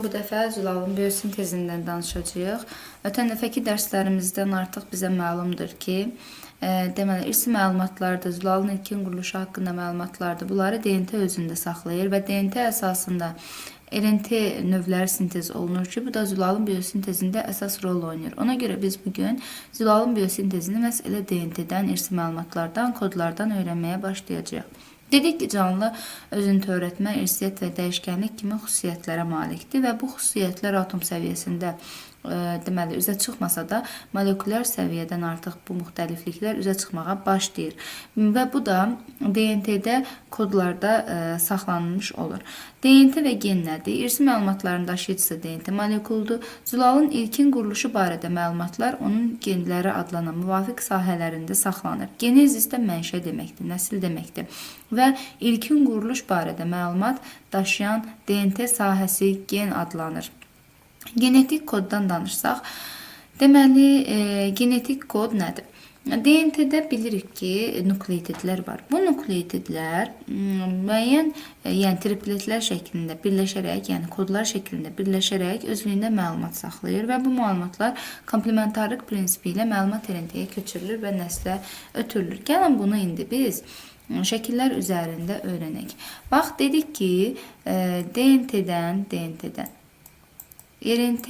Bu dəfə zülalın biyosintezindən danışacağıq. Ötən dəfəki dərslərimizdən artıq bizə məlumdur ki, deməli, irsi məlumatlarda, zülalın ilkin quruluşu haqqında məlumatlarda bunları DNT özündə saxlayır və DNT əsasında RNT növləri sintez olunur ki, bu da zülalın biyosintezində əsas rol oynayır. Ona görə biz bugün zülalın biyosintezini məhz elə DNT-dən, irsi məlumatlardan, kodlardan öyrənməyə başlayacağıq. Dedik ki, canlı özünü törətmə, irsiyyət və dəyişkənlik kimi xüsusiyyətlərə malikdir və bu xüsusiyyətlər atom səviyyəsində deməli üzə çıxmasa da molekulyar səviyyədən artıq bu müxtəlifliklər üzə çıxmağa başlayır. Və bu da DNT-də kodlarda saxlanılmış olur. DNT və gen nədir? İrsi məlumatların daşıyıcısı DNT molekuludur. Zülalın ilkin quruluşu barədə məlumatlar onun genləri adlanan müvafiq sahələrində saxlanır. Genezis də mənşə deməkdir, nəsil deməkdir. Və ilkin quruluş barədə məlumat daşıyan DNT sahəsi gen adlanır. Genetik koddan danışsaq, deməli, genetik kod nədir? DNT-də bilirik ki, nukleotidlər var. Bu nukleotidlər müəyyən, yəni tripletlər şəklində birləşərək, yəni kodlar şəklində birləşərək özlüyündə məlumat saxlayır və bu məlumatlar komplementarlıq prinsipi ilə məlumat RNT-yə köçürülür və nəslə ötürülür. Gəlin bunu indi biz şəkillər üzərində öyrənək. Bax, dedik ki, DNT-dən RNT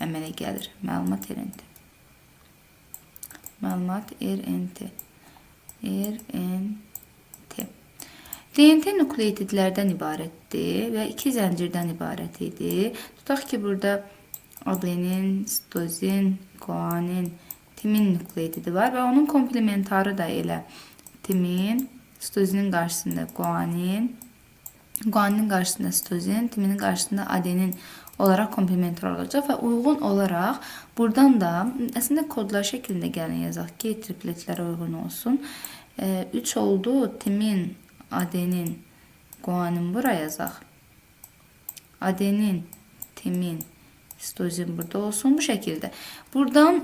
əmələ gəlir. Məlumat RNT. Məlumat RNT. DNT nukleotidlərdən ibarətdir və iki zəncirdən ibarət idi. Tutaq ki, burada adenin, sitozin, guanin, timin nukleotidi var və onun komplementarı da elə timin, sitozinin qarşısında guanin, guaninin qarşısında sitozin, timinin qarşısında adenin olaraq komplementar olacaq və uyğun olaraq buradan da əslində kodlar şəklində gəlin yazaq ki, tripletlərə uyğun olsun. 3 oldu, timin, adenin, guanin bura yazaq. Adenin, timin, sitozin burada olsun bu şəkildə. Buradan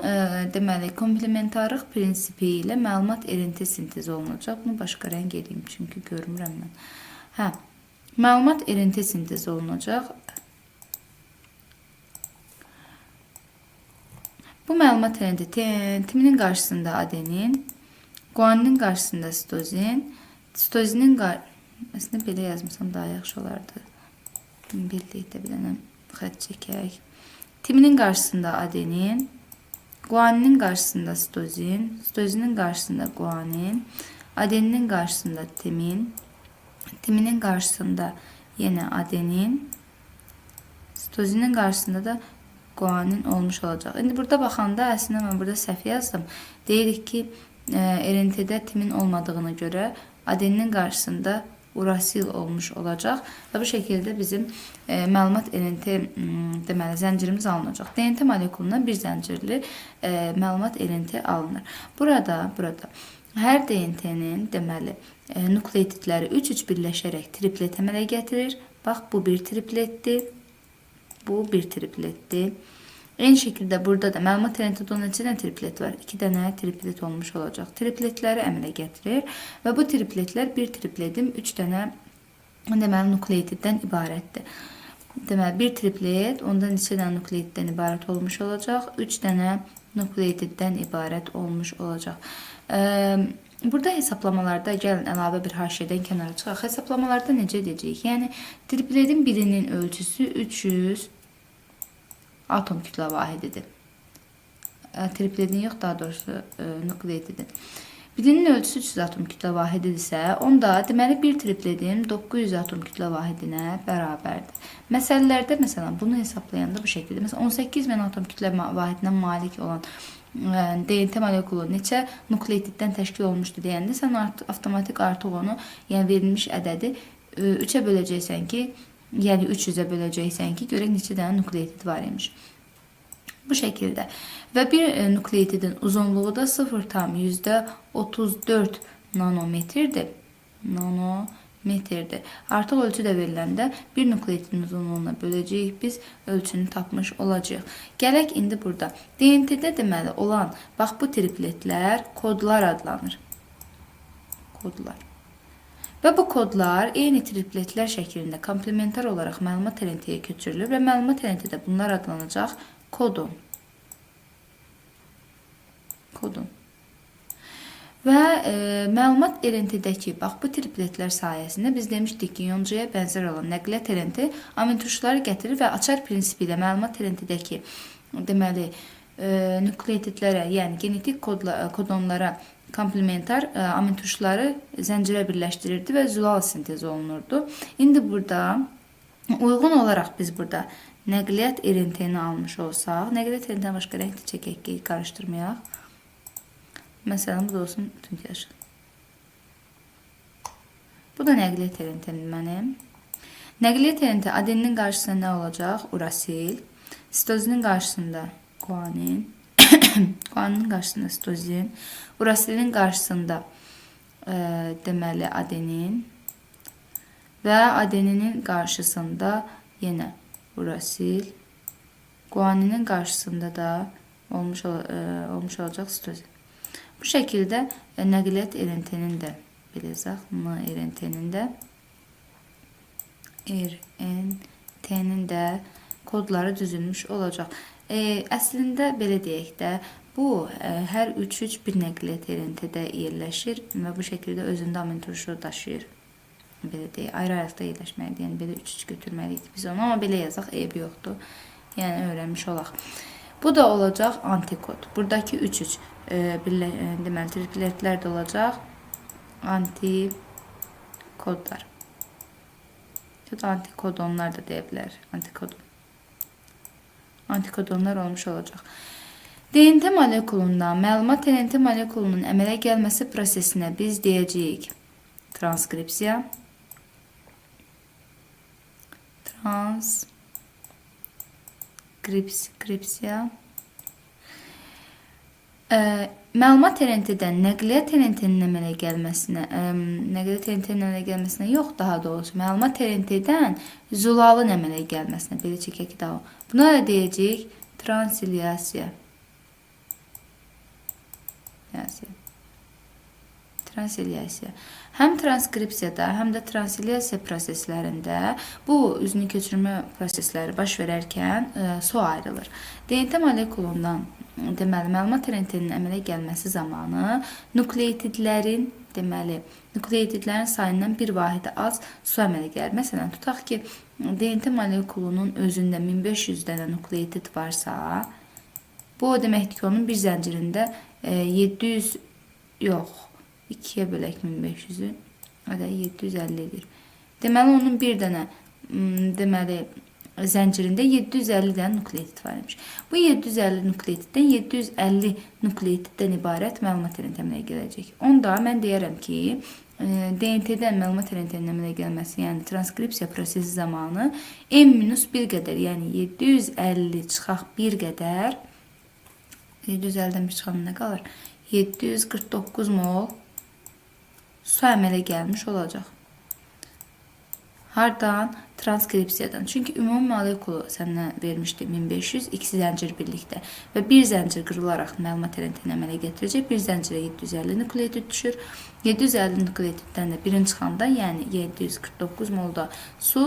deməli komplementarlıq prinsipi ilə məlumat RNT sintezi olunacaq. Bunu başqa rəng edeyim çünki görmürəm mən. Məlumat RNT sintezi olunacaq. Bu məlumat RNT timinin qarşısında adenin, guaninin qarşısında sitozin, sitozinin əslində belə yazmışsam daha yaxşı olardı. Birlikdə bir dənə xətt çəkək. Timinin qarşısında adenin, guaninin qarşısında sitozin, sitozinin qarşısında guanin, adeninin qarşısında timin, timinin qarşısında yenə adenin, sitozinin qarşısında da guanin olmuş olacaq. İndi burada baxanda əslində mən burada səhv yazdım. Deyirik ki, RNT-də timin olmadığına görə adeninin qarşısında urasil olmuş olacaq və bu şəkildə bizim məlumat RNT deməli zəncirimiz alınacaq. DNT molekulundan bir zəncirli məlumat RNT alınır. Burada hər DNT-nin deməli nukleotidləri 3-3 birləşərək triplet əmələ gətirir. Bax, bu bir tripletdir. Bu bir tripletdir. Eyni şəkildə burada da məlumat RNT-də neçə dənə triplet var? 2 dənə triplet olmuş olacaq. Tripletləri əmələ gətirir və bu tripletlər bir tripletin 3 dənə deməli nukleotiddən ibarətdir. Deməli, bir triplet ondan neçə dənə nukleotiddən ibarət olmuş olacaq? 3 dənə nukleotiddən ibarət olmuş olacaq. Burada hesablamalarda gəlin əlavə bir haşiyədən kənara çıxaq. Hesablamalarda necə edəcəyik? Yəni, tripletin birinin ölçüsü 300 atom kütlə vahididir. Tripletin yox, daha doğrusu nukleotidin. Birinin ölçüsü 300 atom kütlə vahididirsə, onda deməli bir tripletin 900 atom kütlə vahidinə bərabərdir. Məsələlərdə məsələn bunu hesablayanda bu şəkildə. Məsələn 18.000 atom kütlə vahidinə malik olan DNT molekulu neçə nukleotiddən təşkil olmuşdur deyəndə sən avtomatik artıq onu, yəni verilmiş ədədi 3-ə böləcəksən ki, yəni 300-ə böləcəksən ki, görək neçə dənə nukleotid var imiş. Bu şəkildə. Və bir nukleotidin uzunluğu da 0,34 nanometrdir. Artıq ölçü də veriləndə bir nukleotidin uzunluğuna böləcəyik, biz ölçünü tapmış olacağıq. Gələk indi burada. DNT-də deməli olan, bax bu tripletlər kodlar adlanır. Kodlar. Və bu kodlar eyni tripletlər şəklində komplementar olaraq məlumat elentiyə köçürülür və məlumat elentidə bunlar adlanacaq kodon. Və məlumat elentidəki bax bu tripletlər sayəsində biz demişdik ki, yoncuya bənzər olan nəqliyyat elenti amintuşları gətirir və açar prinsipi ilə məlumat elentidəki deməli nukleotidlərə, yəni genetik kodonlara komplementar amintuşları zəncirə birləşdirirdi və zülal sintez olunurdu. İndi burada uyğun olaraq biz burada nəqliyyat elentini almış olsaq, nəqliyyat elentindən başqa rəngli çəkək ki, qarışdırmayaq. Məsələn, bu da olsun tünk yaşıl. Bu da nəqliyyat elentini mənim. Nəqliyyat elenti adeninin qarşısında nə olacaq? Urasil. Sitozinin qarşısında guanin. Guaninin qarşısında sitozin. Urasilin qarşısında deməli adenin. Və adeninin qarşısında yenə urasil. Guaninin qarşısında da olmuş olacaq sitozin. Bu şəkildə nəqliyyat elentinin də belə yazaq, RNT-nin də kodları düzülmüş olacaq. Əslində belə deyək də, bu hər 3 bir nəqliyyat elentidə yerləşir və bu şəkildə özündə amintuşu daşıyır. Belə deyək, ayrı-ayrılıqda yerləşməlidir. Yəni belə 3 götürməliydik biz onu, amma belə yazaq, eybi yoxdur. Yəni öyrənmiş olaq. Bu da olacaq antikod. Buradakı 3 deməli tripletlər də olacaq antikodlar. Ya da antikodonlar da deyə bilər. Antikodonlar olmuş olacaq. DNT molekulundan məlumat RNT molekulunun əmələ gəlməsi prosesinə biz deyəcəyik transkripsiya. Məlumat RNT-dən nəqliyyat RNT-nin əmələ gəlməsinə yox, daha doğrusu məlumat RNT-dən zulalın əmələ gəlməsinə, belə çəkək daha. Buna da deyəcəyik transilyasiya. Həm transkripsiyada, həm də transilyasiya proseslərində bu üzünü köçürmə prosesləri baş verərkən su ayrılır. DNT molekulundan deməli məlumat RNT-nin əmələ gəlməsi zamanı nukleotidlərin sayından bir vahidə az su əmələ gəlir. Məsələn, tutaq ki, DNT molekulunun özündə 1500 dənə nukleotid varsa, bu o deməkdir ki, onun bir zəncirində 700 yox, 2-yə bölək 1500-ü, 750 edir. Deməli, onun bir dənə zəncirində 750 dənə nukleotid var imiş. Bu 750 nukleotiddən 750 nukleotiddən ibarət məlumat RNT əmələ gələcək. Onda mən deyərəm ki, DNT-dən məlumat RNT-nin əmələ gəlməsi, yəni transkripsiya prosesi zamanı n-1 qədər, yəni 750 çıxaq 1 qədər, 750-dən bir çıxanı nə qalır? 749 mol su əmələ gəlmiş olacaq. Hardan? Transkripsiyadan. Çünki ümumi molekulu səndən vermişdi 1500, ikisi zəncir birlikdə və bir zəncir qırılaraq məlumat RNT-ni əmələ gətirəcək. Bir zəncirə 750 nukleotid düşür. 750 nukleotiddən də birin çıxanda, yəni 749 molda su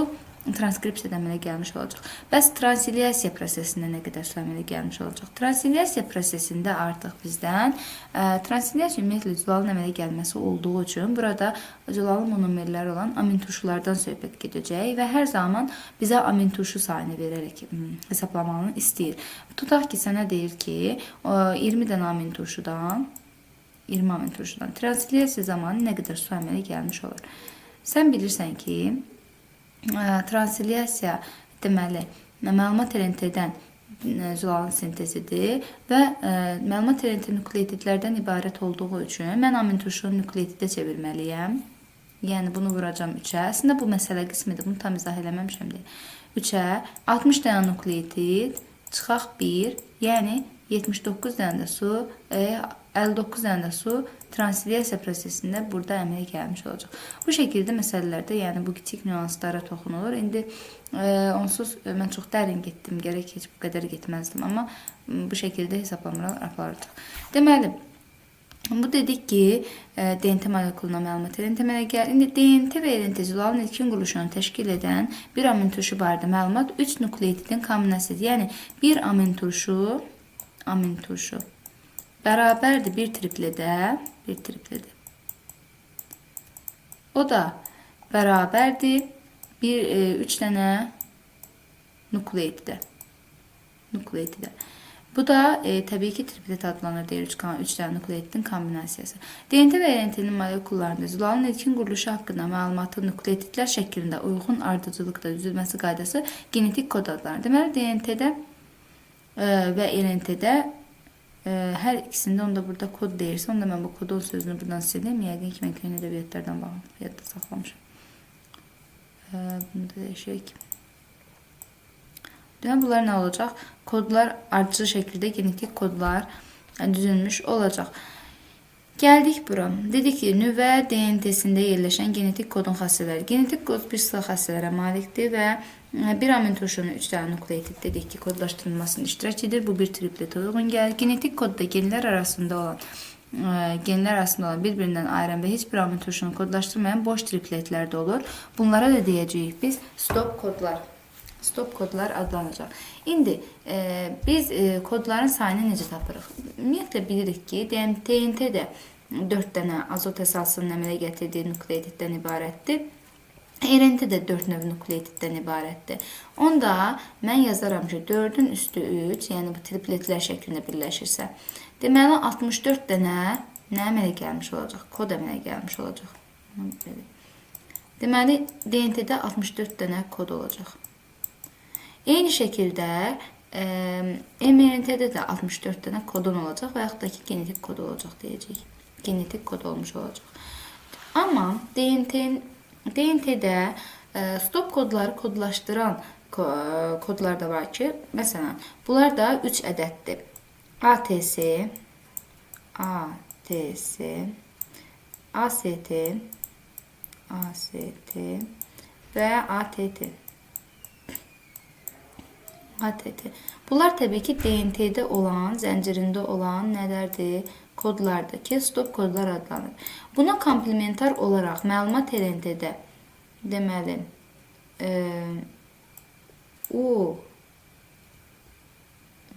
transkripsiyada əmələ gəlmiş olacaq. Bəs transilyasiya prosesində nə qədər su əmələ gəlmiş olacaq? Transilyasiya prosesində artıq bizdən transilyasiya ümumiyyətlə zülalın əmələ gəlməsi olduğu üçün burada zülalın monomerləri olan amintuşlardan söhbət gedəcək və hər zaman bizə amintuşu sayını verərək hesablamanı istəyir. Tutaq ki, sənə deyir ki, 20 dənə amintuşudan transilyasiya zamanı nə qədər su əmələ gəlmiş olur. Sən bilirsən ki, transilyasiya deməli məlumat RNT-dən zülalın sintezidir və məlumat RNT nukleotidlərdən ibarət olduğu üçün mən amintuşu nukleotidə çevirməliyəm. Yəni bunu vuracam 3-ə. Əslində bu məsələ qismidir. Bunu tam izah eləməmişəm deyə. 3-ə 60 dənə nukleotid çıxaq 1, yəni 79 dənə də su, 59 dənə də su transilyasiya prosesində burada əmələ gəlmiş olacaq. Bu şəkildə məsələlərdə, yəni bu kiçik nüanslara toxunulur. İndi onsuz mən çox dərin getdim, gərək heç bu qədər getməzdim, amma bu şəkildə hesablamalar aparılacaq. Deməli, Bu dedik ki DNT molekuluna məlumat verin. Deməli, indi DNT və RNT zülalın ilkin quruluşunu təşkil edən bir amin turşu barədə məlumat 3 nukleotidin kombinasiyası. Yəni bir amin turşu bərabərdir bir tripledə. O da bərabərdir 3 dənə nukleotidə. Bu da təbii ki triplet adlanır deyir 3 dənə nukleotidin kombinasiyası. DNT və RNT-nin molekullarında zülalın ilkin quruluşu haqqında məlumatı nukleotidlər şəklində uyğun ardıcıllıqda düzülməsi qaydası genetik kod adlanır. Deməli DNT-də və RNT-də hər ikisində onda burada kod deyirsə, onda mən bu kodon sözünü buradan sildim. Yəqin ki mən köhnə ədəbiyyatlardan baxım, yadda saxlamışam. Bunu da değişək. Deməli, bunlar nə olacaq? Kodlar ardıcıl şəkildə genetik kodlar düzülmüş olacaq. Gəldik bura. Dedik ki, nüvə DNT-sində yerləşən genetik kodun xassələri. Genetik kod bir sıra xassələrə malikdir və bir amin turşunun 3 dənə nukleotid dedik ki, kodlaşdırılmasını iştirak edir. Bu bir tripletə uyğun gəlir. Genetik kodda genlər arasında olan bir-birindən ayrılan və heç bir amin turşunu kodlaşdırmayan boş tripletlər də olur. Bunlara da deyəcəyik biz stop kodlar adlanacaq. İndi biz kodların sayını necə tapırıq? Ümumiyyətlə bilirik ki, DNT-də 4 dənə azot əsasının əmələ gətirdiyi nukleotiddən ibarətdir. RNT-də 4 növ nukleotiddən ibarətdir. Onda mən yazaram ki, 4-ün üstü 3, yəni bu tripletlər şəklində birləşirsə, deməli 64 dənə nə əmələ gəlmiş olacaq? Kod əmələ gəlmiş olacaq. Deməli, DNT-də 64 dənə kod olacaq. Eyni şəkildə mRNT-də də 64 dənə kodon olacaq və yaxud da ki, genetik kod olacaq deyəcəyik. Genetik kod olmuş olacaq. Amma DNT-də stop kodları kodlaşdıran kodlar da var ki, məsələn, bunlar da 3 ədəddir. ATS, AST və ATT. Bunlar təbii ki DNT-də olan, zəncirində olan nələrdir? Kodlardır ki, stop kodlar adlanır. Buna komplementar olaraq məlumat RNT-də deməli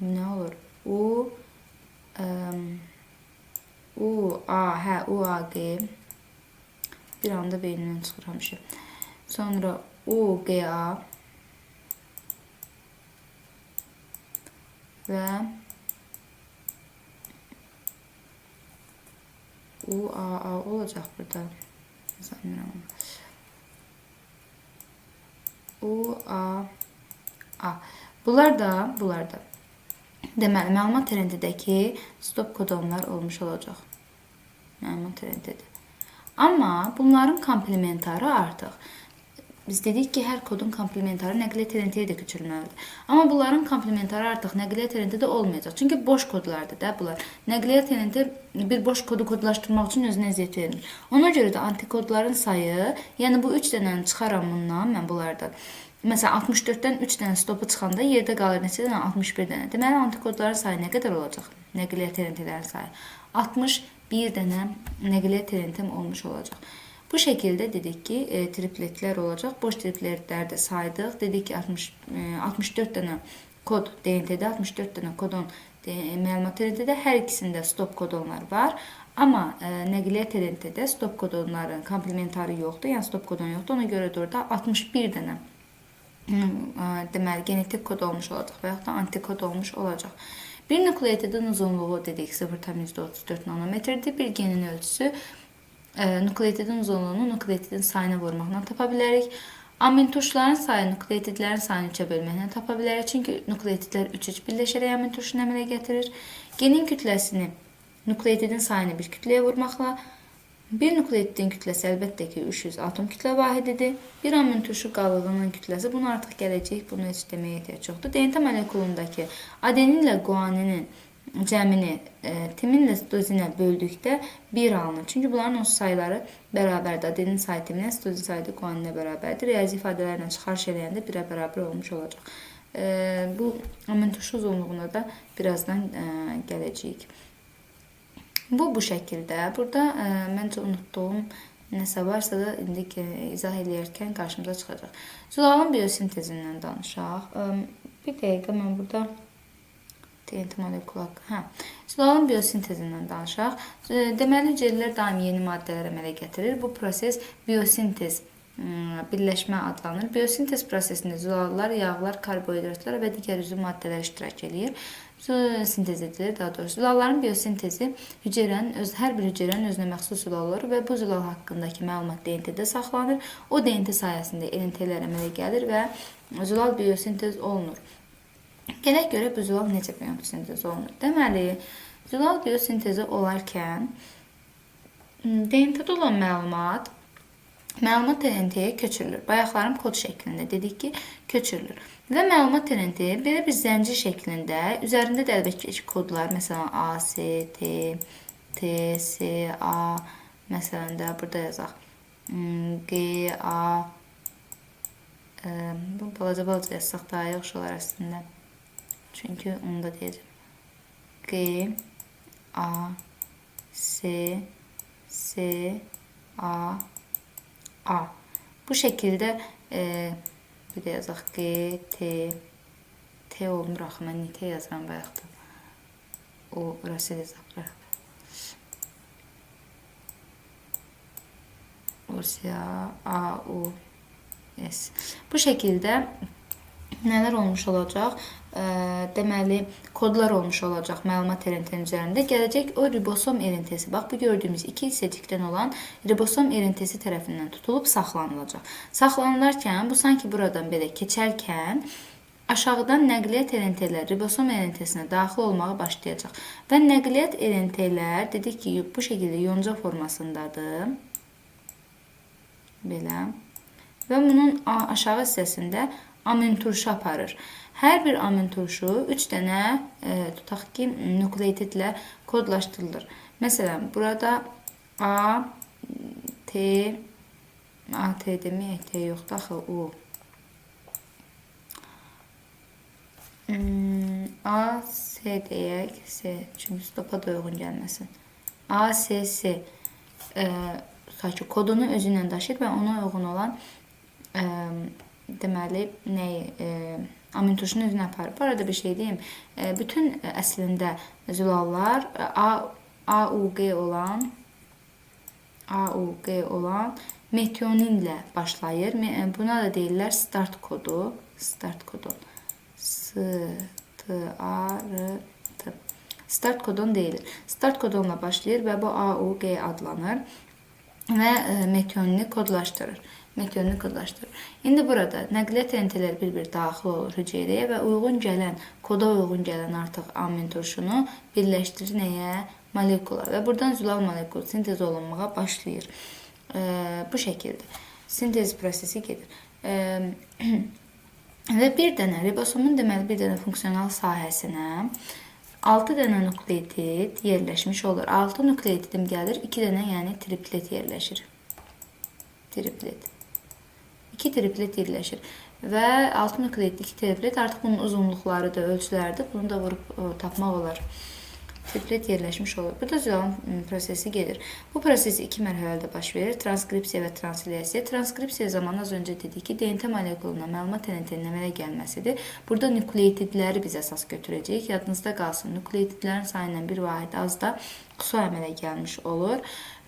nə olur? UAG bir anda beynimdən çıxıramışım. Sonra UGA və UAA olacaq burada. UAA. Bunlar da deməli məlumat RNT-dəki stop kodonlar olmuş olacaq. Məlumat RNT-də. Amma bunların komplementarı artıq. Biz dedik ki, hər kodun komplementarı nəqliyyat RNT-yə də köçürülməlidir. Amma bunların komplementarı artıq nəqliyyat RNT-də olmayacaq. Çünki boş kodlardır da bunlar. Nəqliyyat RNT bir boş kodu kodlaşdırmaq üçün özünə əziyyət verir. Ona görə də antikodların sayı, yəni bu 3 dənəni çıxaram bundan, mən bunlardan. Məsələn, 64-dən 3 dənə stopu çıxanda yerdə qalır neçə dənə? 61 dənə. Deməli, antikodların sayı nə qədər olacaq? Nəqliyyat RNT-lərin sayı. 61 dənə nəqliyyat RNT olmuş olacaq. Bu şəkildə dedik ki, tripletlər olacaq. Boş tripletləri də saydıq. Dedik ki, 64 dənə kod DNT-də, 64 dənə kodon məlumat RNT-də, hər ikisində stop kodonlar var. Amma nəqliyyat RNT-də stop kodonların komplementarı yoxdur, yəni stop kodon yoxdur. Ona görə də orada 61 dənə deməli genetik kod olmuş olacaq və yaxud da antikod olmuş olacaq. Bir nukleotidin uzunluğu dedik 0,34 nanometrdir. Bir genin ölçüsü nukleotidin uzunluğunu nukleotidin sayına vurmaqla tapa bilərik. Amin turşuların sayı nukleotidlərin sayını 3-ə bölməklə tapa bilərik. Çünki nukleotidlər 3-3 birləşərək amin turşunu əmələ gətirir. Genin kütləsini nukleotidin sayını bir kütləyə vurmaqla, bir nukleotidin kütləsi əlbəttə ki 300 atom kütlə vahididir. Bir amin turşu qalığının kütləsi, bunu artıq gələcək, bunu heç deməyə ehtiyac yoxdur. DNT molekulundakı adeninlə guaninin cəmini timinlə sitozinə böldükdə 1 alınır. Çünki bunların o sayıları bərabərdir. Adenin sayı timinə, sitozin sayı da guaninə bərabərdir. Riyazi ifadələrlə çıxarış eləyəndə 1-ə bərabər olmuş olacaq. Bu amin turşu uzunluğuna da birazdan gələcəyik. Bu şəkildə. Burada məncə unutduğum nəsə varsa da indi izah edərkən qarşımıza çıxacaq. Zülalın biosintezindən danışaq. Bir dəqiqə mən burada TNT molekulu haqqı. Zülalın biosintezindən danışaq. Deməli, hüceyrələr daim yeni maddələr əmələ gətirir. Bu proses biosintez birləşmə adlanır. Biosintez prosesində zülallar, yağlar, karbohidratlar və digər üzvü maddələr iştirak edir. Sintez edilir, daha doğrusu. Zülalların biosintezi hər bir hüceyrənin özünə məxsus zülal olur və bu zülal haqqındakı məlumat DNT-də saxlanır. O DNT sayəsində RNT-lər əmələ gəlir və zülal biosintez olunur. Gələk görə bu zülal necə biosintez olunur? Deməli, zülal biosintezi olarkən DNT-də olan məlumat TNT-yə köçürülür. Bayaqlarım kod şəklində dedik ki, köçürülür. Və məlumat TNT belə bir zəncir şəklində, üzərində də əlbəttə kodlar, məsələn, A, S, T, T, S, A, məsələn də burada yazaq. G, A, bu balaca yazsaq daha yaxşı olar əslində. Çünki onu da deyəcəm. G, A, S, S, A, A. Bu şəkildə bir də yazaq G, T olmur axı, mən T yazıram bayaqda. O, orası yazaq. Orsiya, A, U, S. Bu şəkildə nələr olmuş olacaq? Deməli, kodlar olmuş olacaq məlumat RNT-nin üzərində. Gələcək o ribosom RNT-si. Bax, bu gördüyümüz iki hissəcikdən olan ribosom RNT-si tərəfindən tutulub saxlanılacaq. Saxlanılarkən, bu sanki buradan belə keçərkən, aşağıdan nəqliyyat RNT-lər ribosom RNT-sinə daxil olmağa başlayacaq. Və nəqliyyat RNT-lər, dedik ki, bu şəkildə yonca formasındadır. Belə. Və bunun aşağı hissəsində amin turşu aparır. Hər bir amin turşu 3 dənə tutaq ki, nukleotidlə kodlaşdırılır. Məsələn, burada A, T deməyək, T yoxdur, axı, U. A, S deyək, S, çünki stopa da uyğun gəlməsin. A, S, S kodunu özü ilə daşıyır və ona uyğun olan deməli, amin turşunun özünə aparır. Bu arada bir şey deyim. Bütün əslində zülallar AUG olan metioninlə başlayır. Buna da deyirlər start kodu. Start kodon. S-T-A-R-T. Start kodon deyilir. Start kodonla başlayır və bu AUG adlanır və metionini kodlaşdırır. İndi burada nəqliyyat RNT-lər bir-bir daxil olur hüceyrəyə və koda uyğun gələn artıq amin turşunu birləşdirir nəyə? Molekula. Və buradan zülal molekulu sintez olunmağa başlayır. Bu şəkildə sintez prosesi gedir. Və bir dənə ribosomun deməli bir dənə funksional sahəsinə 6 dənə nukleotid yerləşmiş olur. 6 nukleotidim gəlir, 2 dənə yəni triplet yerləşir. Triplet. 2 triplet yerləşir. Və 6 nukleotid 2 triplet artıq bunun uzunluqları da ölçülərdir. Bunu da vurub tapmaq olar. Triplet yerləşmiş olur. Burada zülalın prosesi gedir. Bu proses 2 mərhələdə baş verir. Transkripsiya və translasiya. Transkripsiya zamanı az öncə dedik ki, DNT molekuluna məlumat TNT-nin əmələ gəlməsidir. Burada nukleotidləri biz əsas götürəcəyik. Yadınızda qalsın. Nukleotidlərin sayından bir vahid az da XO əmələ gəlmiş olur.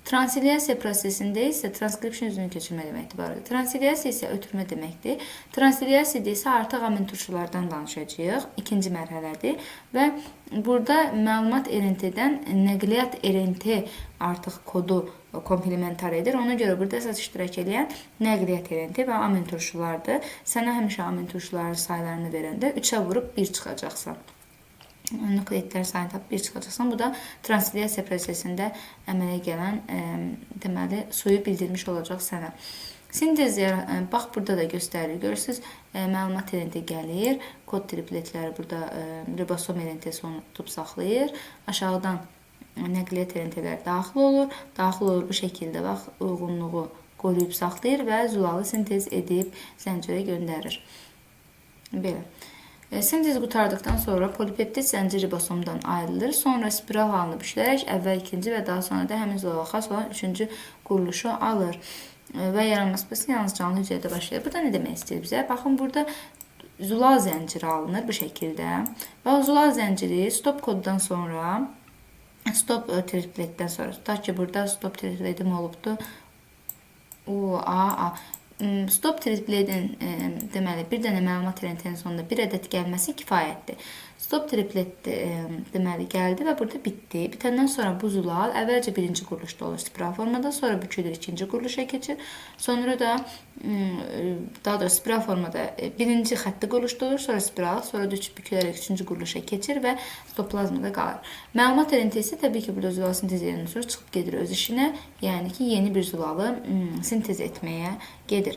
Translasiya prosesində isə transkripsiya üzrünü keçirmə deməkdir. Bu arada. Translasiya isə ötürmə deməkdir. Translasiya isə artıq amin turşulardan danışacağıq. İkinci mərhələdir. Və burada məlumat RNT-dən nəqliyyat RNT artıq kodu komplementar edir. Ona görə burada əsas iştirak edən nəqliyyat RNT və amin turşulardır. Sənə həmişə amin turşuların saylarını verəndə 3-ə vurub 1 çıxacaqsan. Nukleotidlərin sayını tapıb 1 çıxacaqsan. Bu da translasiya prosesində əmələ gələn deməli suyu bildirmiş olacaq sənə. Sintez, bax burada da göstərir. Görürsünüz, məlumat RNT gəlir. Kod tripletləri burada ribosom RNT-si onu tutub saxlayır. Aşağıdan nəqliyyat RNT-lər daxil olur. Daxil olur bu şəkildə bax uyğunluğu qoruyub saxlayır və zülalı sintez edib zəncirə göndərir. Belə. Sintez qurtardıqdan sonra polipeptid zəncir ribosomdan ayrılır. Sonra spiral halını bükülərək əvvəl ikinci və daha sonra da həmin zolala xas olan üçüncü quruluşu alır. Və yaranması prosesi yalnız canlı hüceyrədə başlayır. Burada nə demək istəyir bizə? Baxın, burada zulal zənciri alınır bu şəkildə. Və o zulal zənciri stop koddan sonra, stop tripletdən sonra, tutaq ki, burada stop tripletim olubdur. Stop tripletin deməli bir dənə məlumat elementinin sonunda bir ədəd gəlməsi kifayətdir. Stop triplet deməli gəldi və burada bitdi. Bitəndən sonra bu zulal əvvəlcə birinci quruluşda olur spiral formada, sonra bükülür, ikinci quruluşa keçir. Sonra da daha doğrusu spiral formada birinci xətti quruluşda olur, sonra spiral, sonra da bükülərək üçüncü quruluşa keçir və stoplazmada qalır. Məlumat elementi isə təbii ki, burada zulal sintez ediləndən sonra çıxıb gedir öz işinə, yəni ki, yeni bir zulalı sintez etməyə gedir.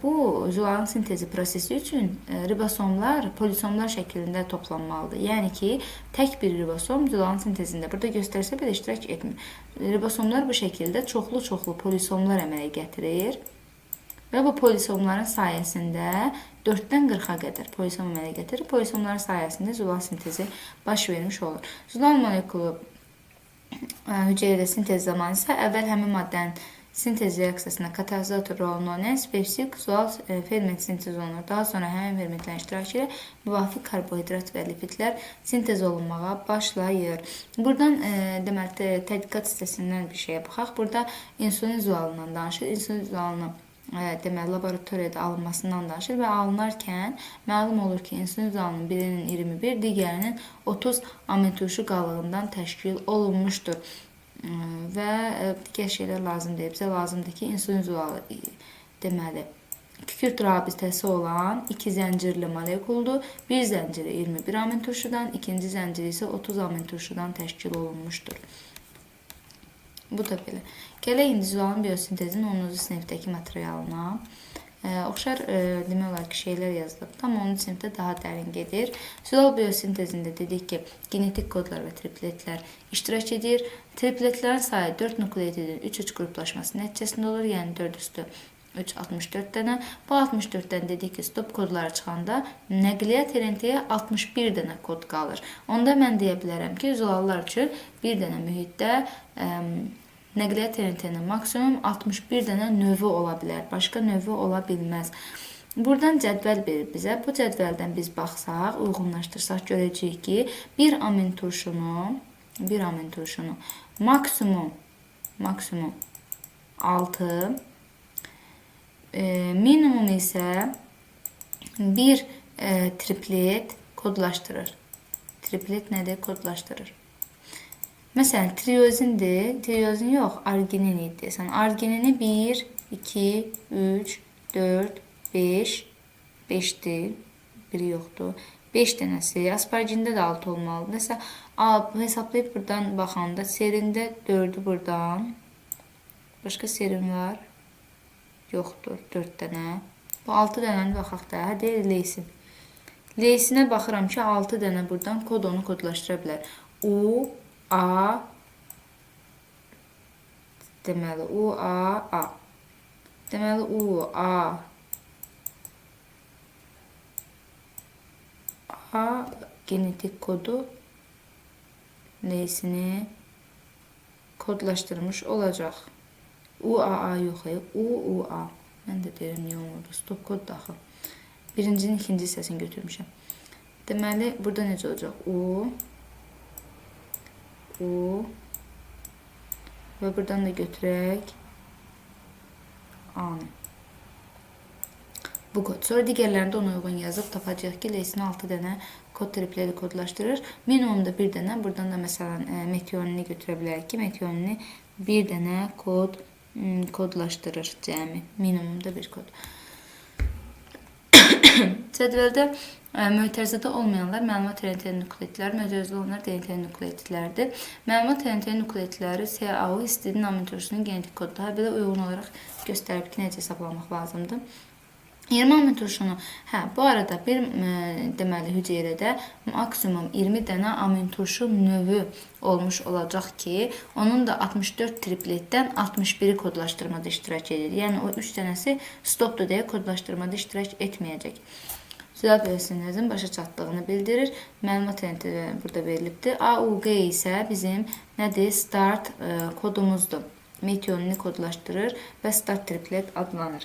Bu zulalın sintezi prosesi üçün ribosomlar polisomlar şəklində toplanmalıdır. Yəni ki, tək bir ribosom zulalın sintezində burada göstərsə belə iştirak etmir. Ribosomlar bu şəkildə çoxlu polisomlar əmələ gətirir və bu polisomların sayəsində 4-dən 40-a qədər polisom əmələ gətirir. Polisomların sayəsində zulal sintezi baş vermiş olur. Zulal molekulu hüceyrədə sintez zamanı isə əvvəl həmin maddənin sintez reaksiyasında katalizator rolunu oynayan spesifik zulal ferment sintez olunur. Daha sonra həmin fermentlərin iştirakı ilə müvafiq karbohidrat və lipidlər sintez olunmağa başlayır. Buradan deməli tədqiqat hissəsindən bir şeyə baxaq. Burada insulin zulalından danışır. İnsulin zulalının deməli laboratoriyada alınmasından danışır və alınarkən məlum olur ki, insulin zulalının birinin 21, digərinin 30 amin turşu qalığından təşkil olunmuşdur. Və digər şeylər lazım deyil. Bizə lazımdır ki, insulin zulalı deməli kükürt rabitəsi olan 2 zəncirli molekuldur. Bir zənciri 21 amin turşudan, ikinci zənciri isə 30 amin turşudan təşkil olunmuşdur. Bu da belə. Gələk indi zulalın biosintezinin 10-cu sinifdəki materialına. Oxşar demək olar ki, şeylər yazılıb. Tam 10-cu sinifdə daha dərin gedir. Zulal biosintezində dedik ki, genetik kodlar və tripletlər iştirak edir. Tripletlərin sayı 4 nukleotidin 3-3 qruplaşması nəticəsində olur. Yəni 4 üstü 3, 64 dənə. Bu 64-dən dedik ki, stop kodları çıxanda nəqliyyat elentiyə 61 dənə kod qalır. Onda mən deyə bilərəm ki, zulallar üçün bir dənə mühitdə nəqliyyat elentinin maksimum 61 dənə növü ola bilər. Başqa növü ola bilməz. Buradan cədvəl verir bizə. Bu cədvəldən biz baxsaq, uyğunlaşdırsaq görəcəyik ki, bir amin turşunu maksimum 6, minimum isə bir triplet kodlaşdırır. Triplet nədir? Kodlaşdırır. Məsələn, triozindir. Triozin yox, arginin idi. Arginini 1, 2, 3, 4, 5, 5'dir. Biri yoxdur. 5 dənəsi. Aspargində də 6 olmalıdır. Məsələn, hesablayıb buradan baxanda serində 4'ü buradan. Başqa serin var. Yoxdur. 4 dənə. Bu 6 dənəni baxaq da. Hadi leysin. Leysinə baxıram ki, 6 dənə buradan kod onu kodlaşdıra bilər. U, A, deməli U, A. Deməli U, A genetik kodu neysini kodlaşdırmış olacaq. U, A yox, U, A. Mən də deyirəm, niyə olmadı? Stop kod daxil. Birincinin ikinci hissəsini götürmüşəm. Deməli, burada necə olacaq? U və buradan da götürək A-nı. Bu kod. Sonra digərlərində ona uyğun yazıb tapacaq ki, leysin 6 dənə kod tripleri kodlaşdırır. Minimumda bir dənə. Buradan da məsələn metionini götürə bilərik ki, metionini bir dənə kodlaşdırır cəmi. Minimumda bir kod. Cədvəldə mötərizədə olmayanlar məlumat elentli nukleotidlər, mötərizədə olanlar DNT nukleotidlərdir. Məlumat elentli nukleotidləri CAO histidin amin turşusunun genetik koduna belə uyğun olaraq göstərib ki, necə hesablamaq lazımdır. 20 amin turşunu, bu arada bir deməli hüceyrədə maksimum 20 dənə amin turşu növü olmuş olacaq ki, onun da 64 tripletdən 61'i kodlaşdırmada iştirak edir. Yəni o 3 dənəsi stopdur deyə kodlaşdırmada iştirak etməyəcək. Zilal periodinizin başa çatdığını bildirir. Məlumat elenti burada verilibdir. AUG isə bizim nədir? Start kodumuzdur. Meteonunu kodlaşdırır və start triplet adlanır.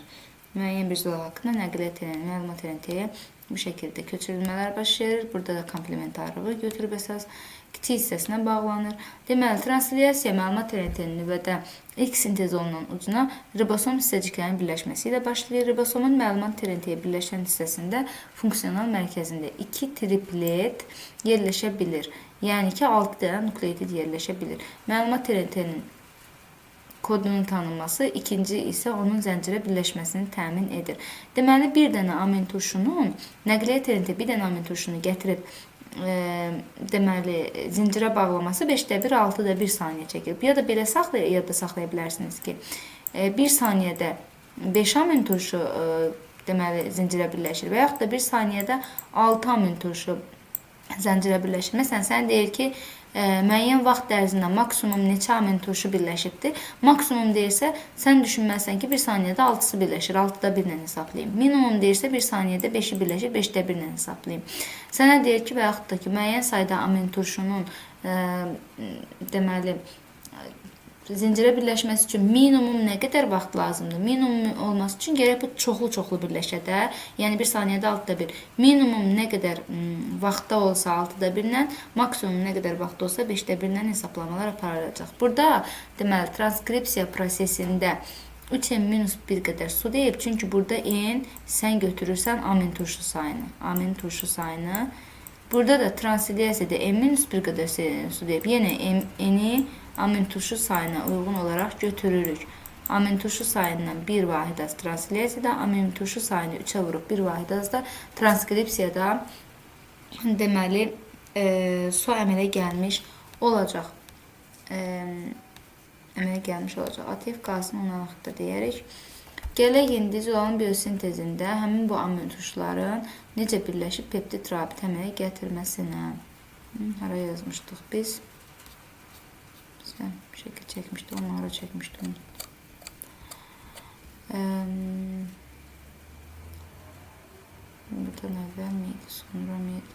Müəyyən bir zilal haqqında nəqliyyat eləni, məlumat elentiyə bu şəkildə köçürülmələr başlayır. Burada da komplementarlığı götürüb əsas kiçik hissəsinə bağlanır. Deməli, translyasiya məlumat elentinin nüvədə ilk sintez olunan ucuna ribosom hissəciklərinin birləşməsi ilə başlayır. Ribosomun məlumat elentiyə birləşən hissəsində funksional mərkəzində 2 triplet yerləşə bilir. Yəni ki, 6 dənə nukleotid yerləşə bilir. Məlumat elentinin kodunun tanınması, ikinci isə onun zəncirə birləşməsini təmin edir. Deməli, bir dənə amin turşunun, nəqliyyat elentə bir dənə amin turşunu gətirib deməli, zincirə bağlaması 5-də 1, 6-da 1 saniyə çəkir. Ya da belə saxlaya bilərsiniz ki, 1 saniyədə 5 amin turşu deməli, zincirə birləşir və yaxud da 1 saniyədə 6 amin turşu zəncirə birləşir. Məsələn, sən deyir ki, müəyyən vaxt ərzində maksimum neçə amin turşu birləşibdir. Maksimum deyirsə, sən düşünməlisən ki, 1 saniyədə 6-sı birləşir, 6-da 1 ilə hesablayayım. Minimum deyirsə, 1 saniyədə 5-i birləşir, 5-də 1 ilə hesablayayım. Sənə deyir ki, və yaxud da ki, müəyyən sayda amin turşunun deməli, zincirə birləşməsi üçün minimum nə qədər vaxt lazımdır? Minimum olması üçün gərək bu çoxlu birləşə də, yəni 1 saniyədə 6-da 1. Minimum nə qədər vaxtda olsa 6-da 1 ilə, maksimum nə qədər vaxt olsa 5-də 1 ilə hesablamalar aparılacaq. Burada deməli transkripsiya prosesində 3n minus 1 qədər su deyib, çünki burada n sən götürürsən amin turşu sayını. Burada da translyasiyada n minus 1 qədər su deyib, yenə n-i amin turşu sayına uyğun olaraq götürürük. Amin turşu sayından 1 vahid az translyasiyada, amin turşu sayını 3-ə vurub 1 vahid az da transkripsiyada deməli su əmələ gəlmiş olacaq. ATF qalsın ona vaxtda deyərik. Gələk indi zilalın biosintezində həmin bu amin turşuların necə birləşib peptid rabit əmələ gətirməsinə. Hara yazmışdıq biz? Şəkil çəkmişdim, onları çəkmişdim. Buradan əvvəl miydi, sonra miydi?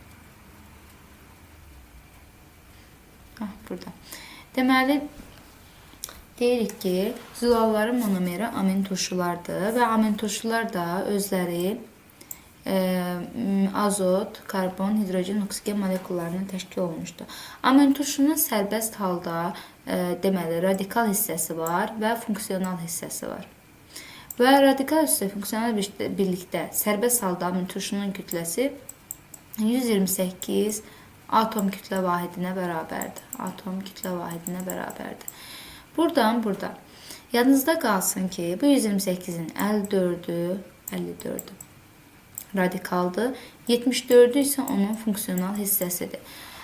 Burada. Deməli, deyirik ki, zilalların monomeri amin turşulardır və amin turşular da özləri azot, karbon, hidrogen, oksigen molekullarından təşkil olunmuşdur. Amin turşunun sərbəst halda deməli radikal hissəsi var və funksional hissəsi var. Və radikal hissə funksional birlikdə sərbəst halda amin turşunun kütləsi 128 atom kütlə vahidinə bərabərdir. Buradan yadınızda qalsın ki, bu 128-in 54-ü radikaldır, 74-ü isə onun funksional hissəsidir.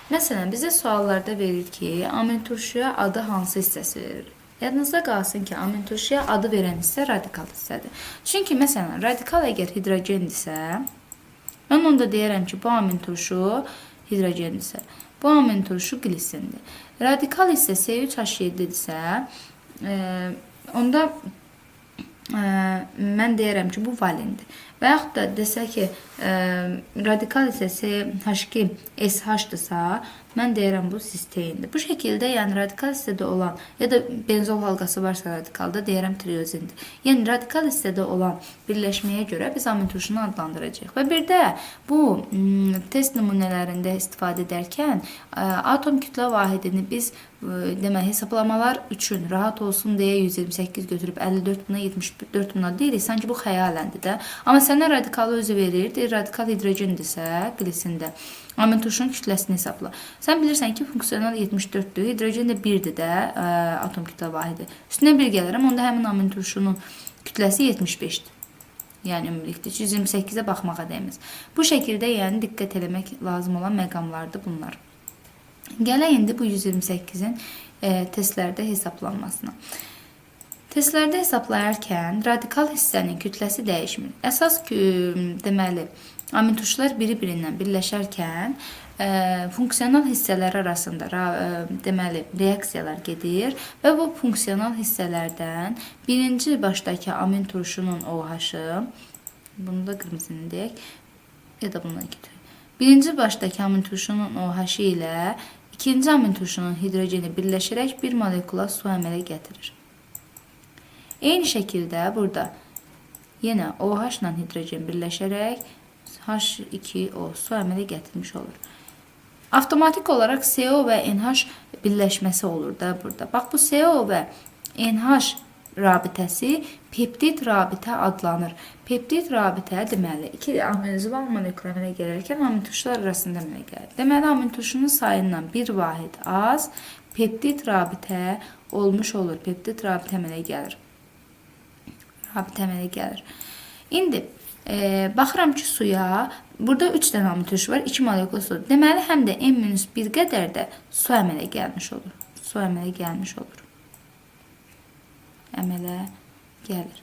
Məsələn, bizə suallarda verir ki, amin turşuya adı hansı hissəsi verir? Yadınızda qalsın ki, amin turşuya adı verən hissə radikal hissədir. Çünki, məsələn, radikal əgər hidrogendirsə, mən onda deyərəm ki, bu amin turşu hidrogendirsə, bu amin turşu glisindir. Radikal hissə C3H7-dirsə, onda mən deyərəm ki, bu valindir. Və yaxud da desək ki, radikal hissə CH2SH-dırsa, mən deyərəm bu sisteindir. Bu şəkildə, yəni radikal hissədə olan, ya da benzol halqası varsa radikalda, deyərəm triozindir. Yəni radikal hissədə olan birləşməyə görə biz amin turşunu adlandıracağıq. Və bir də bu test nümunələrində istifadə edərkən atom kütlə vahidini biz demək, hesablamalar üçün rahat olsun deyə 128 götürüb 54 buna 74 buna deyirik. Sanki bu xəyaləndir də. Amma sənə radikalı özü verir. Deyir, radikal hidrogendirsə, glisində amin turşunun kütləsini hesabla. Sən bilirsən ki, funksional 74-dür. Hidrogen də 1-dir də atom kütlə vahidi. Üstünə 1 gələrəm. Onda həmin amin turşunun kütləsi 75-dir. Yəni ümumilikdə 128-ə baxmağa dəyməz. Bu şəkildə yəni diqqət eləmək lazım olan məqamlardır bunlar. Gələk indi bu 128-in testlərdə hesablanmasına. Testlərdə hesablayarkən radikal hissənin kütləsi dəyişmir. Əsas deməli, amin turşular biri-birindən birləşərkən funksional hissələr arasında deməli, reaksiyalar gedir və bu funksional hissələrdən birinci başdakı amin turşunun OH-ı, bunu da qırmızını deyək, ya da bundan götürək. Birinci başdakı amin turşunun OH ilə ikinci amin turşunun hidrogeni birləşərək bir molekula su əmələ gətirir. Eyni şəkildə burada yenə OH ilə hidrogen birləşərək H2O su əmələ gətirmiş olur. Avtomatik olaraq CO və NH birləşməsi olur da burada. Bax, bu CO və NH rabitəsi peptid rabitə adlanır. Peptid rabitə deməli, iki aminizval molekul əmələ gələrkən amin turşular arasında əmələ gəlir. Deməli, amin turşunun sayından bir vahid az peptid rabitə olmuş olur. Peptid rabitə əmələ gəlir. Rabitə əmələ gəlir. İndi baxıram ki, suya burada 3 dənə amin turşu var, 2 molekul sudur. Deməli, həm də N-1 qədər də su əmələ gəlmiş olur. Su əmələ gəlmiş olur. Əmələ gəlir.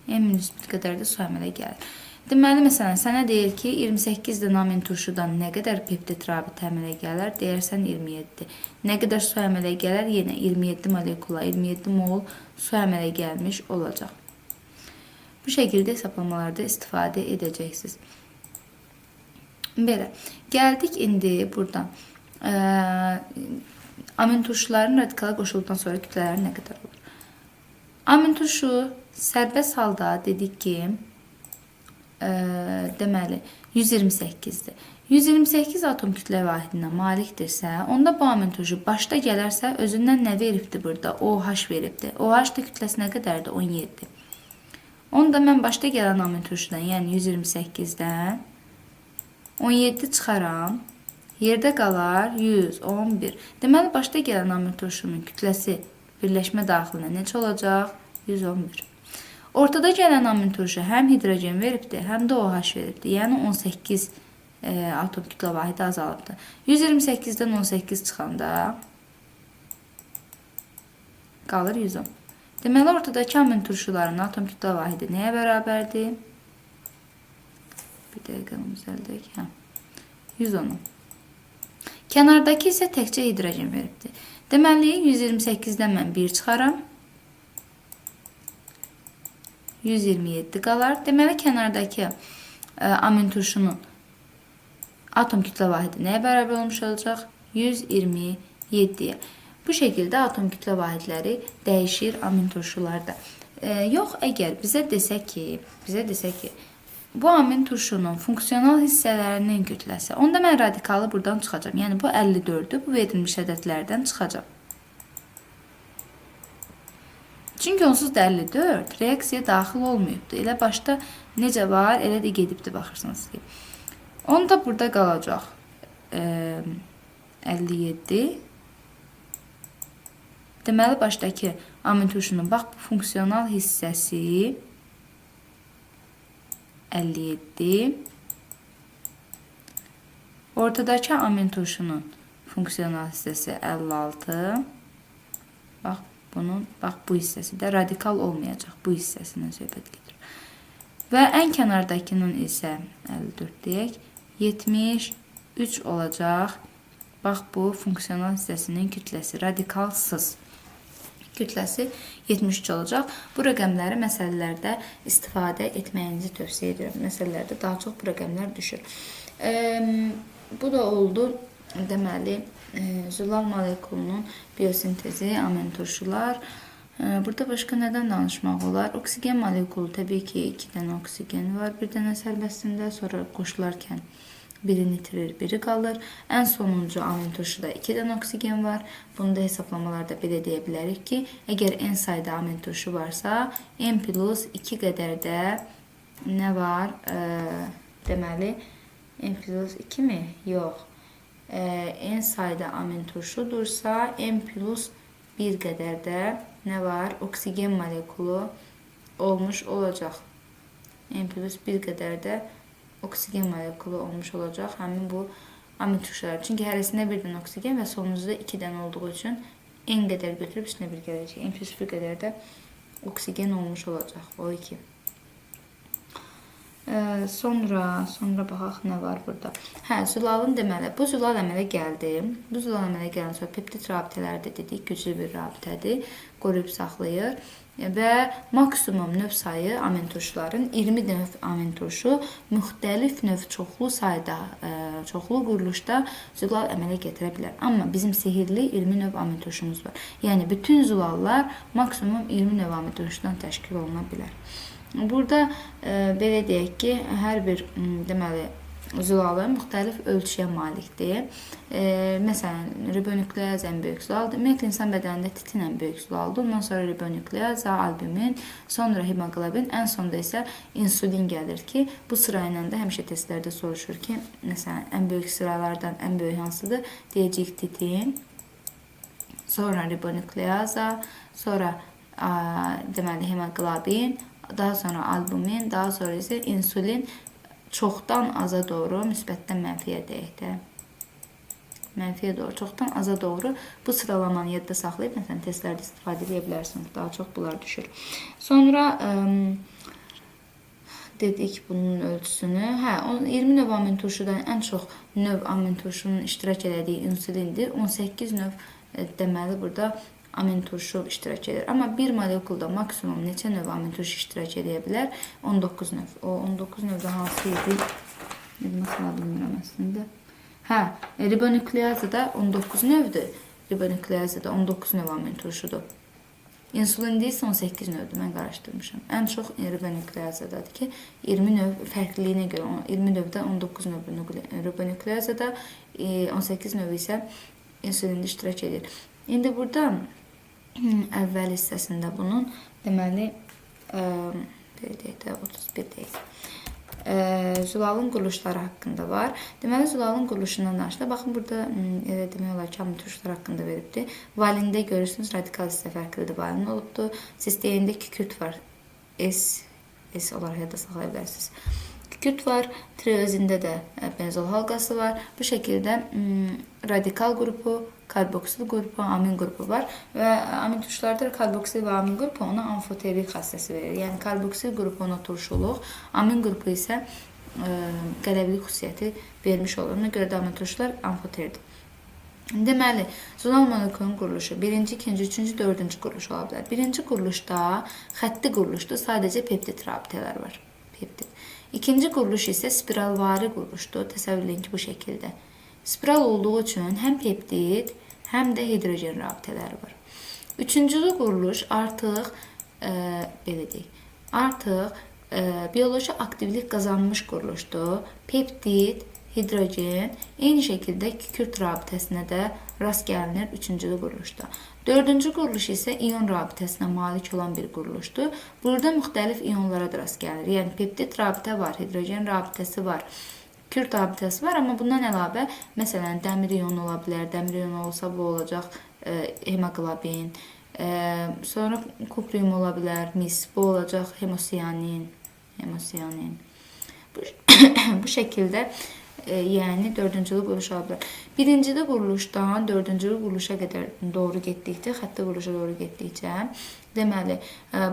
N-1 qədər də su əmələ gəlir. Deməli, məsələn, sənə deyir ki, 28 dənə amin turşudan nə qədər peptid rabitə əmələ gələr? Deyərsən 27. Nə qədər su əmələ gələr? Yenə 27 molekula, 27 mol su əmələ gəlmiş olacaq. Bu şəkildə hesablamalarda istifadə edəcəksiniz. Belə, gəldik indi buradan. Amin turşuların radikala qoşulduqdan sonra kütlələri nə qədər olur? Amin turşu sərbəst halda dedik ki, deməli 128-dir. 128 atom kütlə vahidinə malikdirsə, onda bu amin turşu başda gələrsə özündən nə veribdir burada? OH veribdir. OH da kütləsi nə qədərdir? 17. Onu da mən başda gələn amin turşudan, yəni 128-dən 17 çıxaram. Yerdə qalar 111. Deməli, başda gələn amin turşunun kütləsi birləşmə daxilində necə olacaq? 111. Ortada gələn amin turşu həm hidrogen veribdir, həm də OH veribdir. Yəni 18 atom kütlə vahidi azalıbdır. 128-dən 18 çıxanda qalır 110. Deməli, ortadakı amin turşuların atom kütlə vahidi nəyə bərabərdir? Bir dəqiqə düzəldək. 110. Kənardakı isə təkcə hidrogen veribdir. Deməli, 128-dən mən 1 çıxaram. 127 qalar. Deməli, kənardakı amin turşunun atom kütlə vahidi nəyə bərabər olmuş olacaq? 127-yə. Bu şəkildə atom kütlə vahidləri dəyişir amin turşularda. Yox, əgər bizə desə ki, bu amin turşunun funksional hissələrinin kütləsi, onda mən radikalı buradan çıxacam. Yəni, bu 54-dür, bu verilmiş ədədlərdən çıxacam. Çünki onsuz da 54 reaksiya daxil olmayıbdır. Elə başda necə var, elə də gedibdir, baxırsınız ki. Onda burada qalacaq 57. Deməli, başdakı amin turşunun, bax, bu funksional hissəsi 57. Ortadakı amin turşunun funksional hissəsi 56. Bax, bu hissəsi də radikal olmayacaq. Bu hissəsindən söhbət gedir. Və ən kənardakının isə 54 deyək, 73 olacaq. Bax, bu funksional hissəsinin kütləsi, radikalsız kütləsi 73 olacaq. Bu rəqəmləri məsələlərdə istifadə etməyinizi tövsiyə edirəm. Məsələlərdə daha çox bu rəqəmlər düşür. Bu da oldu, deməli, zülal molekulunun biosintezi, amin turşular. Burada başqa nədən danışmaq olar? Oksigen molekulu, təbii ki, 2 dənə oksigen var, bir dənə sərbəstində, sonra qoşularkən birini itirir, biri qalır. Ən sonuncu amin turşuda 2 dənə oksigen var. Bunu da hesablamalarda belə deyə bilərik ki, əgər n sayda amin turşu varsa, n plus 2 qədər də nə var? Deməli, n plus 2 mi? Yox. N sayda amin turşudursa, n plus 1 qədər də nə var? Oksigen molekulu olmuş olacaq. N plus 1 qədər də oksigen molekulu olmuş olacaq həmin bu amin turşular. Çünki hərəsində bir dənə oksigen və sonunuzda 2 dənə olduğu üçün n qədər götürüb üstünə 1 gələcək. N plus 1 qədər də oksigen olmuş olacaq. O 2. Sonra baxaq nə var burada. Hə, zülalın deməli, bu zülal əmələ gəldi. Bu zülal əmələ gələn sonra peptid rabitələri də dedik, güclü bir rabitədir, qoruyub saxlayır və maksimum növ sayı amin turşuların 20 növ amin turşu müxtəlif növ çoxlu sayda, çoxlu quruluşda zülal əmələ gətirə bilər. Amma bizim sehirli 20 növ amin turşumuz var. Yəni bütün zülallar maksimum 20 növ amin turşudan təşkil oluna bilər. Burada belə deyək ki, hər bir deməli zülalı müxtəlif ölçüyə malikdir. Məsələn, ribonükleaz ən böyük zülaldır. Ümumiyyətlə insan bədənində titin ən böyük zülaldır. Ondan sonra ribonükleaz, albumin, sonra hemoqlobin, ən sonda isə insulin gəlir ki, bu sıra ilə də həmişə testlərdə soruşur ki, məsələn, ən böyük sıralardan ən böyük hansıdır? Deyəcəyik titin, sonra ribonükleaza, sonra deməli hemoqlobin, daha sonra albumin, daha sonra isə insulin çoxdan aza doğru, müsbətdən mənfiyə deyək də. Mənfiyə doğru, çoxdan aza doğru bu sıralamanı yadda saxlayıb, məsələn, testlərdə istifadə edə bilərsiniz. Daha çox bunlar düşür. Sonra dedik bunun ölçüsünü. Hə, 20 növ amin turşudan ən çox növ amin turşunun iştirak elədiyi insulindir. 18 növ deməli burada amin turşu iştirak edir. Amma bir molekulda maksimum neçə növ amin turşu iştirak edə bilər? 19 növ. O 19 növdə hansı idi? Mesela bilmirəm əslində. Hə, ribonükleazada 19 növdür. Ribonükleazada 19 növ amin turşudur. İnsulində isə 18 növdür. Mən qarışdırmışam. Ən çox ribonükleazadadır ki, 20 növ fərqliliyinə görə 20 növdə 19 növ ribonükleazada, 18 növ isə insulində iştirak edir. İndi burada əvvəl hissəsində bunun deməli 31 deyək. Zülalın quruluşları haqqında var. Deməli zülalın quruluşundan danışılır. Baxın burada elə demək olar ki, amin turşuları haqqında veribdir. Valində görürsünüz radikal hissə fərqlidir. Valin olubdur. Sisteyində kükürt var. S olaraq yadda saxlaya bilərsiniz. Kükürt var. Triozində də benzol halqası var. Bu şəkildə radikal qrupu, karboksil qrupu, amin qrupu var və amin turşularda karboksil və amin qrupu ona amfoterik xassəsi verir. Yəni karboksil qrupu ona turşuluq, amin qrupu isə qələvlik xüsusiyyəti vermiş olur. Ona görə də amin turşular amfoterdir. Deməli, zülal molekulunun quruluşu 1-ci, 2-ci, 3-cü, 4-cü quruluş ola bilər. 1-ci quruluşda xətti quruluşda sadəcə peptid rabitələr var. Peptid. 2-ci quruluş isə spiralvari quruluşdur. Təsəvvür edin ki, bu şəkildə. Spiral olduğu üçün həm peptid, həm də hidrogen rabitələri var. 3-cü quruluş artıq belə deyək, artıq bioloji aktivlik qazanmış quruluşdur. Peptid, hidrogen, eyni şəkildə kükürt rabitəsinə də rast gəlinir 3-cü quruluşda. 4-cü quruluş isə ion rabitəsinə malik olan bir quruluşdur. Burada müxtəlif ionlara da rast gəlir. Yəni peptid rabitə var, hidrogen rabitəsi var, kükürt rabitəsi var, amma bundan əlavə məsələn dəmir ionu ola bilər. Dəmir ionu olsa bu olacaq hemoqlobin. Sonra kuprium ola bilər, mis, bu olacaq hemosiyanin. Bu şəkildə yəni 4-cü quruluş ola bilər. 1-ci quruluşdan 4-cü quruluşa qədər doğru getdikcə, xətti quruluşa doğru getdikcə, deməli,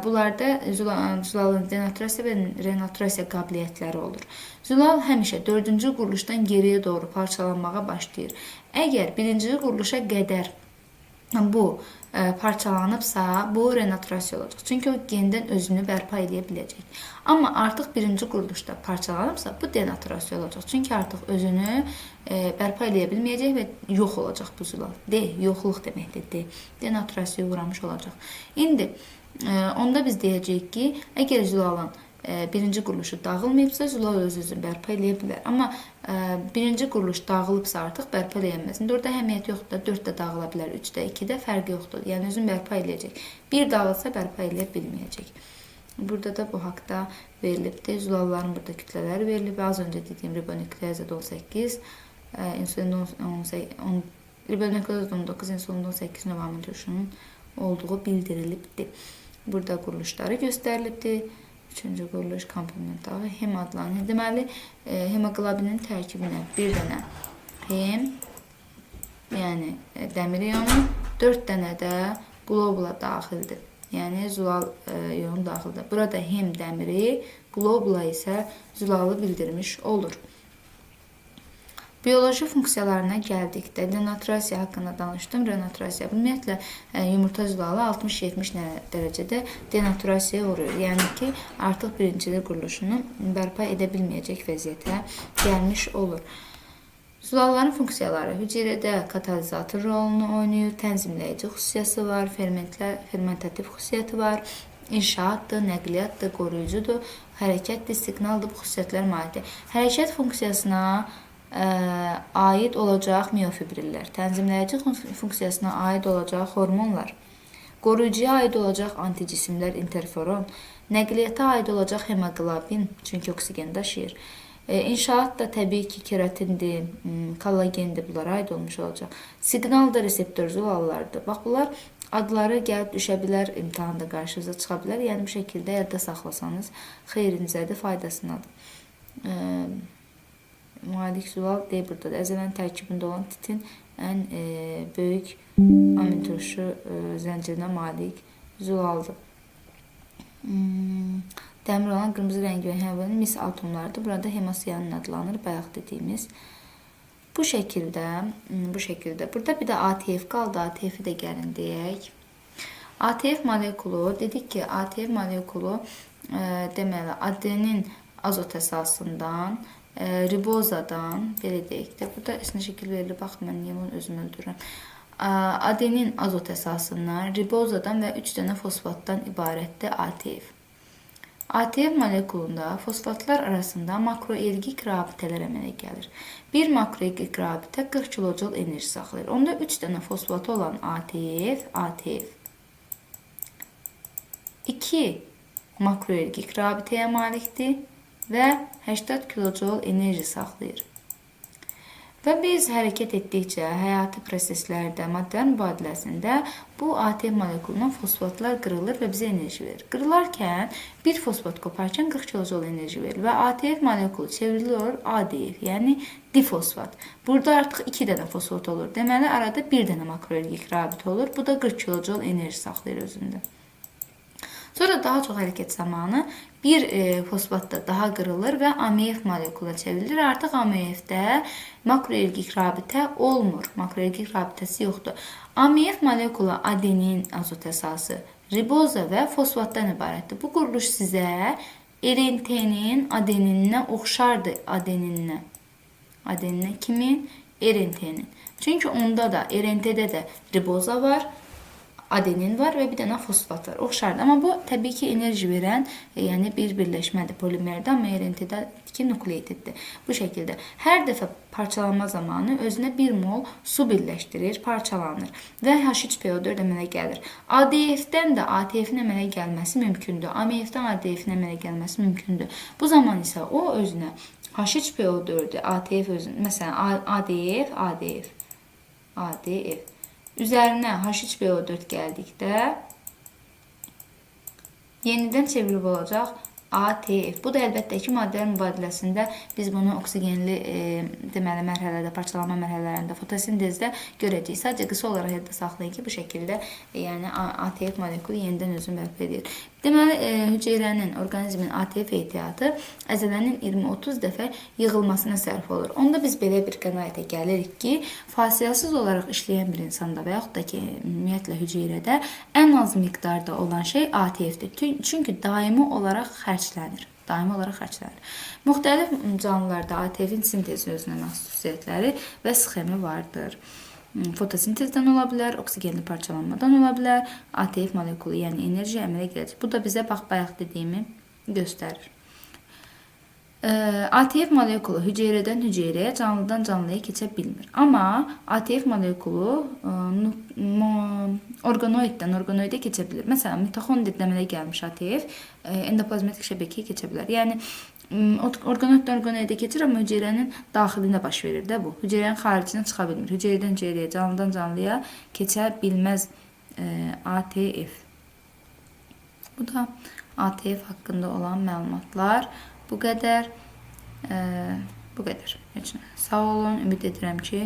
bunlarda zülalın denaturasiya və renaturasiya qabiliyyətləri olur. Zülal həmişə 4-cü quruluşdan geriyə doğru parçalanmağa başlayır. Əgər 1-ci quruluşa qədər bu parçalanıbsa, bu renaturasiya olacaq. Çünki o gendən özünü bərpa edə biləcək. Amma artıq 1-ci quruluşda parçalanıbsa, bu denaturasiya olacaq. Çünki artıq özünü bərpa edə bilməyəcək və yox olacaq bu zülal. Yoxluq deməkdir. Denaturasiyaya uğramış olacaq. İndi onda biz deyəcəyik ki, əgər zülalın 1-ci quruluşu dağılmayıbsa, zülal öz-özünü bərpa edə bilər. Amma 1-ci quruluş dağılıbsa artıq bərpa edilməz. İndi orada əhəmiyyəti yoxdur. 4 də dağıla bilər, 3 də, 2 də fərqi yoxdur. Yəni özünü bərpa edəcək. 1 dağılsa bərpa edə bilməyəcək. Burada da bu haqda verilibdir. Zülalların burada kütlələri verilib. Az öncə dediyim ribonükleazada 18, ribonükleazada 19, insulində 18 növ amin turşunun olduğu bildirilibdir. Burada quruluşları göstərilibdir. 3-cü quruluş komplementarlı hem adlanır. Deməli, hemoqlobinin tərkibinə bir dənə hem, yəni dəmir iyonu, 4 dənə də globula daxildir. yəni zülal ionu daxildir. Burada hem dəmiri, globula isə zülalı bildirmiş olur. Bioloji funksiyalarına gəldikdə denaturasiya haqqında danışdım. Renaturasiya ümumiyyətlə yumurta zülalı 60-70 dərəcədə denaturasiyaya uğrayır. Yəni ki, artıq birincili quruluşunu bərpa edə bilməyəcək vəziyyətə gəlmiş olur. Zülalların funksiyaları hüceyrədə katalizator rolunu oynayır, tənzimləyici xüsusiyyəti var, fermentativ xüsusiyyəti var, inşaatdır, nəqliyyatdır, qoruyucudur, hərəkətdir, siqnaldır, bu xüsusiyyətlər malikdir. Hərəkət funksiyasına aid olacaq miofibrillər, tənzimləyici funksiyasına aid olacaq hormonlar, qoruyucuya aid olacaq anticisimlər, interferon, nəqliyyata aid olacaq hemoglobin, çünki oksigen daşıyır. İnşaat da təbii ki, keratindir, kollagendir, bunlara aid olmuş olacaq. Siqnal da reseptor zülallardır. Bax, bunlar adları gəlib düşə bilər, imtahanda qarşınıza çıxa bilər. Yəni, bu şəkildə yadda saxlasanız xeyrinizədir, faydasındadır. Malik zülal deyil buradadır. Əzələnin tərkibində olan titin ən böyük amin turşu zəncirinə malik zülaldır. Dəmir olan qırmızı rəngi və həmvənin mis atomlarıdır. Burada hemosiyanin adlanır, bayaq dediyimiz. Bu şəkildə. Burada bir də ATF qaldı. ATF-i də gəlin deyək. ATF molekulu, dedik ki, ATF molekulu deməli, adenin azot əsasından, ribozadan, belə deyək də, burada əslində şəkil verilir, bax, mən niyə bunu özüm öldürürəm. Adenin azot əsasından, ribozadan və 3 dənə fosfatdan ibarətdir ATF. ATF molekulunda fosfatlar arasında makroergik rabitələr əmələ gəlir. Bir makroergik rabitə 40 kilojul enerji saxlayır. Onda 3 dənə fosfatı olan ATF 2 makroergik rabitəyə malikdir və 80 kilojul enerji saxlayır. Və biz hərəkət etdikcə həyati proseslərdə, maddələrin mübadiləsində bu ATF molekulundan fosfatlar qırılır və bizə enerji verir. Qırılarkən bir fosfat qoparkən 40 kilojul enerji verir və ATF molekulu çevrilir ADF, yəni difosfat. Burada artıq 2 dənə fosfat olur. Deməli, arada 1 dənə makroergik rabitə olur. Bu da 40 kilojul enerji saxlayır özündə. Sonra daha çox hərəkət zamanı bir fosfat da daha qırılır və AMF molekuluna çevrilir. Artıq AMF-də makroergik rabitə olmur. Makroergik rabitəsi yoxdur. AMF molekulu adenin azot əsası, riboza və fosfatdan ibarətdir. Bu quruluş sizə RNT-nin adeninə oxşardır. Adeninə kimin? RNT-nin. Çünki onda da, RNT-də də riboza var, adenin var və bir dənə fosfat var. Oxşardır. Amma bu təbii ki, enerji verən, yəni bir birləşmədir polimerdə, amma RNT-dəki nukleotiddir. Bu şəkildə. Hər dəfə parçalanma zamanı özünə 1 mol su birləşdirir, parçalanır və H3PO4 əmələ gəlir. ADF-dən də ATF-in əmələ gəlməsi mümkündür. AMF-dən ADF-in əmələ gəlməsi mümkündür. Bu zaman isə o özünə H3PO4-ü, ATF özünə, məsələn, ADF üzərinə H3PO4 gəldikdə yenidən çevrilib olacaq ATF. Bu da əlbəttə ki, maddələrin mübadiləsində biz bunu oksigenli deməli mərhələdə, parçalanma mərhələlərində, fotosintezdə görəcəyik. Sadəcə qısa olaraq yadda saxlayın ki, bu şəkildə yəni ATF molekulu yenidən özünü bərpa edir. Deməli, hüceyrənin, orqanizmin ATF ehtiyatı əzələnin 20-30 dəfə yığılmasına sərf olur. Onda biz belə bir qənaətə gəlirik ki, fasiləsiz olaraq işləyən bir insanda və yaxud da ki, ümumiyyətlə hüceyrədə ən az miqdarda olan şey ATF-dir. Çünki daimi olaraq xərclənir. Müxtəlif canlılarda ATF-in sintezi özünə məxsus xüsusiyyətləri və sxemi vardır. Fotosintezdən ola bilər, oksigenli parçalanmadan ola bilər, ATF molekulu, yəni enerji əmələ gələcək. Bu da bizə bax, bayaq dediyimi göstərir. ATF molekulu hüceyrədən hüceyrəyə, canlıdan canlıya keçə bilmir. Amma ATF molekulu organoiddən organoidə keçə bilir. Məsələn, mitoxondrid əmələ gəlmiş ATF endoplazmatik şəbəkəyə keçə bilər. Yəni, organoiddən organoidə keçir, amma hüceyrənin daxilində baş verir də bu. Hüceyrənin xaricinə çıxa bilmir. Hüceyrədən hüceyrəyə, canlıdan canlıya keçə bilməz ATF. Bu da ATF haqqında olan məlumatlar. Bu qədər. Sağ olun, ümid edirəm ki,